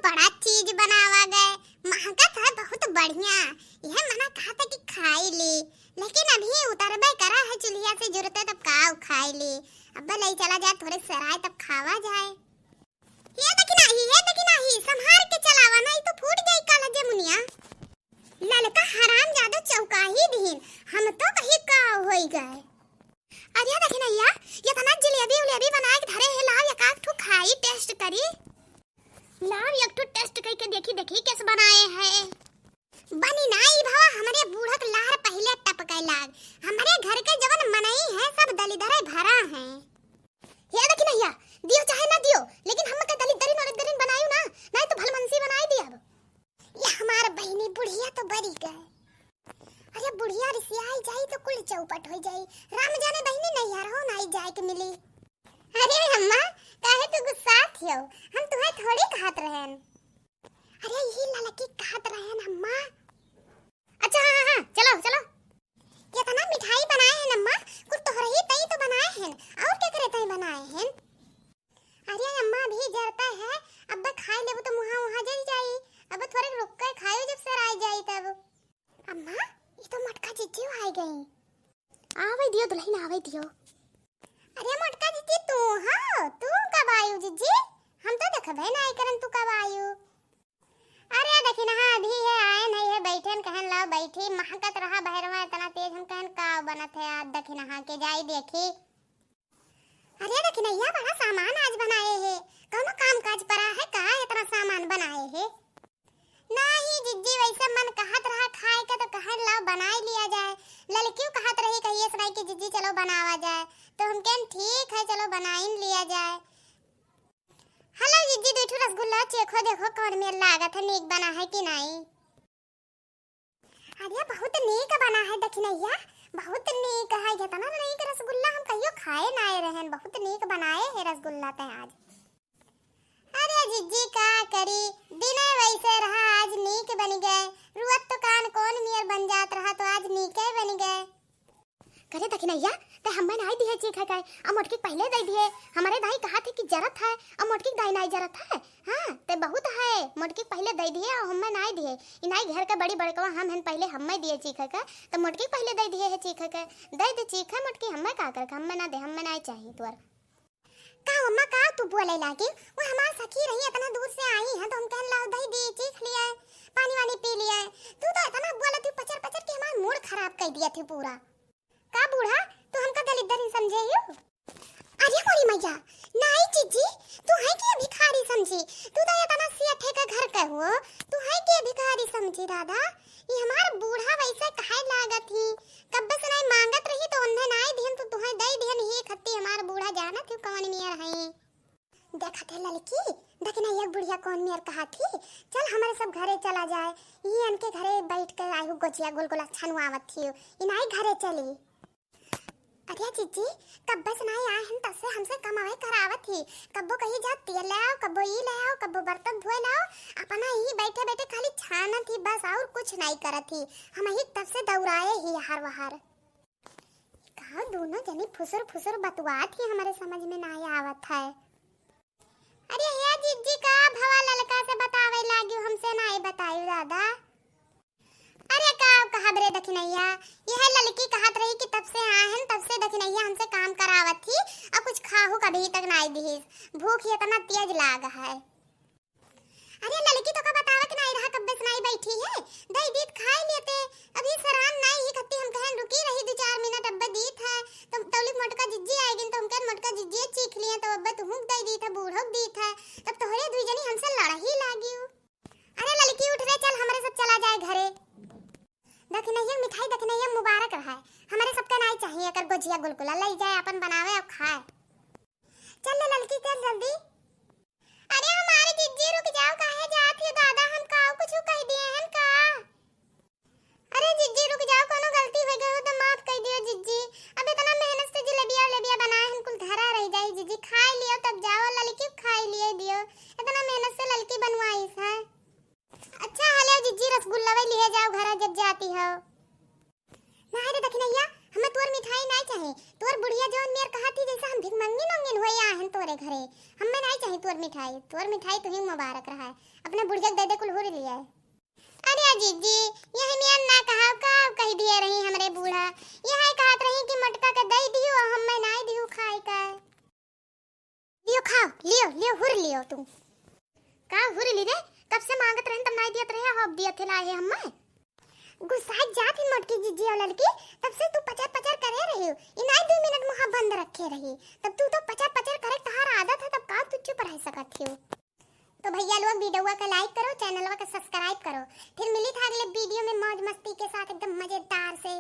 बड़ा चीज बनावा गए, महंगा था बहुत बढ़िया। यह मना कहा था कि खाई ले, लेकिन अभी उतरबे करा है चुलिया से जरूरत है तब काव खाई ले। अब ले चला जाए थोड़े सराय तब खावा जाए। ये देखी नहीं संभार के चलावा नहीं तो फूट जाई काला जे मुनिया। ललका हराम जादू चौका ही दीन, हम तो कहीं काव होई गए। अरे देखी नहीं या ये तना जलेबी बनाए के धरे है, लाव एक आठ खाई टेस्ट करी। लाव एक ठो टेस्ट करके देखी कैसे बनाए हैं। बनी नाई भावा हमारे बूढ़ा के लार पहले टपके लाग, हमारे घर के जवन मनई है सब दलिदरे भरा है। ये देखी नहीं या दियो चाहे ना दियो, लेकिन हम के दलिदरी बनायू ना, नहीं तो भलमनसी बनाई दिया। ये हमार बहनी बुढ़िया तो बरी गए। अरे बुढ़िया रिसियाई जाई तो कुल चौपट हो जाई, राम जाने बहनी नहीं यार हो नहीं जाए के मिली। अरे अम्मा काहे तू गुस्सा थियो, हम तुम्हें थोड़ी कहत रहन। अरे यही ललकी कहत रहन अम्मा। अच्छा हां चलो ये तना मिठाई बनाए हैं अम्मा, कुछ तो रही तई तो बनाए हैं, और क्या करे तई बनाए हैं। अरे अम्मा भी जरता है, अब खाई लेबो तो मुहा वहां जल जाई, अब थोड़े रुक के खायो जब सर आ जाई तब। अम्मा ये तो मटका जीजी आ गई, आवे दियो दुल्हन आवे दियो। अरे मटका जीजी तू हां तू कब आयु जीजी, हम तो देखबे ना करन तू कब आयु। अरे देखी ना अभी है आए नहीं है, बैठन कहन ला बैठी महकत रहा बहरवा इतना तेज, हम कहन का बनत है आज देखी ना के जाई देखी। अरे देखी ना ये बड़ा सामान आज बनाए है, कौन काम काज पड़ा है का इतना सामान बनाए है। नहीं जिज्जी वैसे मन कहत रहा खाए का तो कहन ला बनाई लिया जाए, लड़कियों कहत रही कहिए सुनाई कि जिज्जी चलो बनावा जाए, तो हम कहन ठीक है चलो बनाइन लिया जाए। हेलो जिज्जी देखो रसगुल्ला चखो देखो कौन में लागत है, नीक बना है कि नहीं। अरे बहुत नीक बना है देखी नैया, बहुत नीक है, इतना नीक रसगुल्ला हम कहियो खाए ना रहन, बहुत नीक बनाए है रसगुल्ला ते आज। अरे जिज्जी का करी दिने वैसे रहा आज नीक बन गए, रुअत तो कान कौन मियर बन जात रहा तो आज नीके बन गए। करे देखी नैया ते हमें नहीं दिए चीख है अब मोटकी पहले दे दिए, हमारे दाई कहा थे कि जरूरत है अब मोटकी दाई नहीं जरूरत है। हां ते बहुत है मोटकी पहले दे दिए और हमें नहीं दिए, इनाई घर के बड़ी बड़कवा हम हन पहले हमें दिए चीख है तो मोटकी पहले दे दिए है चीख है, दे चीख है मोटकी हमें का कर हमें ना दे, हमें नहीं चाहिए तोर का। अम्मा का तू बोले लागी वो हमार सखी रही इतना दूर से आई है तो हम कहन ला दही दी चीख लिया पानी वानी पी लिया, तू तो इतना बोला तू पचर के हमार मूड खराब कर दिया थी पूरा। का बूढ़ा तू हमका दलिदर ही समझे यू। अरे मोरी मैया नहीं जीजी तू है कि भिखारी समझी, तू तो इतना सेठ का घर का हो, तू है कि भिखारी समझी दादा। ये हमार बूढ़ा वैसे काहे लागत ही, कब से नहीं मांगत रही तो उन्हें नहीं दिहन तो तुहे दई दिहन ही खत्ती हमार बूढ़ा जाना थी कौन मियर है। देखा थे लड़की देखना ये बुढ़िया कौन मियर कहा थी, चल हमारे सब घरे चला जाए, ये इनके घरे बैठ कर आयु गोचिया गुलगुला छनुआवत थी, इनाई घरे चली। अरे जीजी कब से नहीं आए हैं तब से हमसे कमाई करावत थी, कब्बो कहीं जा तेल ले आओ कब्बो ई ले आओ कब्बो बर्तन धोए लाओ, अपना ही बैठे बैठे खाली छाना थी बस और कुछ नहीं करत थी, हम ही तब से दौड़ाए ही हर वहर। कहा दोनों जनी फुसुर बतवा थी हमारे समझ में नहीं आवत है। अरे हे जीजी का भवा ललका से बतावे लागी हमसे नहीं बतायू दादा। अरे कहा बरे दखिनैया यह लड़की कहत रही कि तब से आहन तब से दखिनैया हमसे काम करावत थी, अब कुछ खाहू कभी तक नहीं दी, भूख इतना तेज लाग है। अरे लड़की तो का बतावत नहीं रहा कब से नहीं बैठी है, दही दीत खाई लेते अभी सरान नहीं ही खत्ती, हम कहन रुकी रही 2-4 मिनट अब दीत है तो तौली मोटका जिज्जी आएगी तो हम कहन मोटका जिज्जी चीख लिए तो अब तू हुक दई दीत है बूढ़ो दीत है, तब तोहरे दुई जनी हमसे लड़ ही लागी। अरे लड़की उठ रे चल हमारे सब चला जाए घरे, दखिनैया मिठाई दखिनैया मुबारक रहा, हमारे सबका नहीं चाहिए अगर गोजिया गुलगुला ले जाए अपन बनावे और खाए। चल लड़की चल जल्दी। अरे हमारे जिज्जी रुक जाओ काहे जात है दादा, हम काऊ कुछ कह दिए हैं का। अरे जिज्जी रुक जाओ कोनो गलती हो गई हो तो माफ कर दियो जिज्जी, अब इतना मेहनत से जलेबिया बनाए हैं कुल धरा रह जाए जिज्जी, खाई लियो तब जाओ लड़की खाई लिए दियो, इतना मेहनत से लड़की बनवाई है। अच्छा हेलो जिज्जी रसगुल्ला वे लिए जाओ घर जब जाती हो। ना रे दखिनैया हमें तोर मिठाई नहीं चाहिए, तोर बुढ़िया जोन मेर कहा थी जैसे हम भिखमंगी नंगिन होया हन तोरे घरे, हमें मिठाई, तोर मिठाई तुही मुबारक रहा है। अपने बुढ़िया दे दे कुल हुर लिया है। अरे जीजी यही मियां ना कहाव का कह दिए रही हमरे बूढ़ा, यही कहत रही कि मटका के दई दियो हम मैं नहीं दियो खाए का। लियो खाओ, लियो लियो हुर लियो तू। का हुर ली रे? कब से मांगत रहन तब नहीं दियत रहे, अब दियत लाए हम मैं। गुस्सा जात ही मोटकी जीजी और लड़की, तब से तू पचर पचर करे रही हो, इनाई 2 मिनट मुंह बंद रखे रही, तब तू तो पचर पचर करे तहार आदत है, तब का तू चुप रह सकत हो। तो भैया लोग वीडियो का लाइक करो, चैनल का सब्सक्राइब करो, फिर मिली था अगले वीडियो में मौज मस्ती के साथ एकदम मजेदार से।